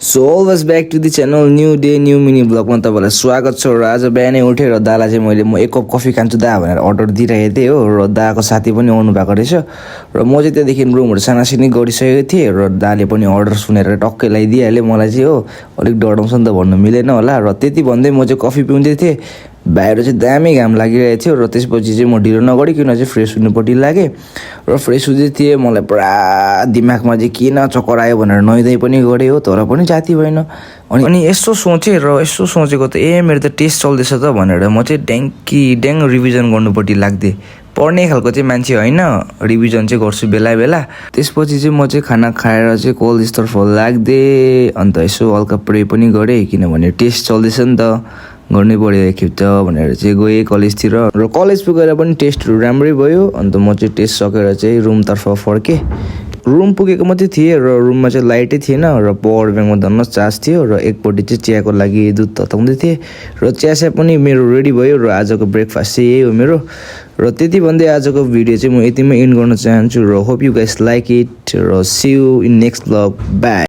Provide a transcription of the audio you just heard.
So always back to the channel new day new mini ब्लगमा तपाईँलाई स्वागत छ। र आज बिहानै उठेर दालाई चाहिँ म एक कप कफी खान्छु दा भनेर अर्डर दिइरहेको थिएँ हो। र दाको साथी पनि आउनु भएको रहेछ र म चाहिँ त्यहाँदेखि रुमहरू सानासिनी गरिसकेको थिएँ र दाले पनि अर्डर सुनेर टक्कै लगाइदिइहाल्यो मलाई चाहिँ हो। अलिक डराउँछ नि त भन्नु मिलेन होला। र त्यति भन्दै म चाहिँ कफी पिउँदै थिएँ। बाहिर चाहिँ दामी घाम लागिरहेको थियो र त्यसपछि चाहिँ म ढिलो नगरिकन चाहिँ फ्रेस हुनुपट्टि लागेँ र फ्रेस हुँदै थिएँ। मलाई पुरा दिमागमा चाहिँ किन चक्कर आयो भनेर नुहाइँदै पनि गरेँ हो, तर पनि जाति भएन। अनि यसो सोचेँ र यसो सोचेको त मेरो त टेस्ट चल्दैछ त भनेर म चाहिँ ड्याङ रिभिजन गर्नुपट्टि लाग्थेँ। पढ्ने खालको चाहिँ मान्छे होइन, रिभिजन चाहिँ गर्छु बेला बेला। त्यसपछि चाहिँ म चाहिँ खाना खाएर चाहिँ कलेजतर्फ लाग्दै अन्त यसो हल्का प्रे पनि गरेँ, किनभने टेस्ट चल्दैछ नि त, गर्नै पऱ्यो एकखेप त भनेर चाहिँ गएँ कलेजतिर। र कलेज पुगेर पनि टेस्टहरू राम्रै भयो। अन्त म चाहिँ टेस्ट सकेर चाहिँ रुमतर्फ फर्केँ। रुम पुगेको मात्रै थिएँ र रुममा चाहिँ लाइटै थिएन र पावर ब्याङ्कमा धन्न चार्ज थियो र एकपट्टि चाहिँ चियाको लागि दुध तताउँदै थिएँ र चिया पनि मेरो रेडी भयो र आजको ब्रेकफास्ट चाहिँ यही हो मेरो। र त्यति भन्दै आजको भिडियो चाहिँ म यतिमै एन्ड गर्न चाहन्छु र hope you guys like it र see you in next vlog. By.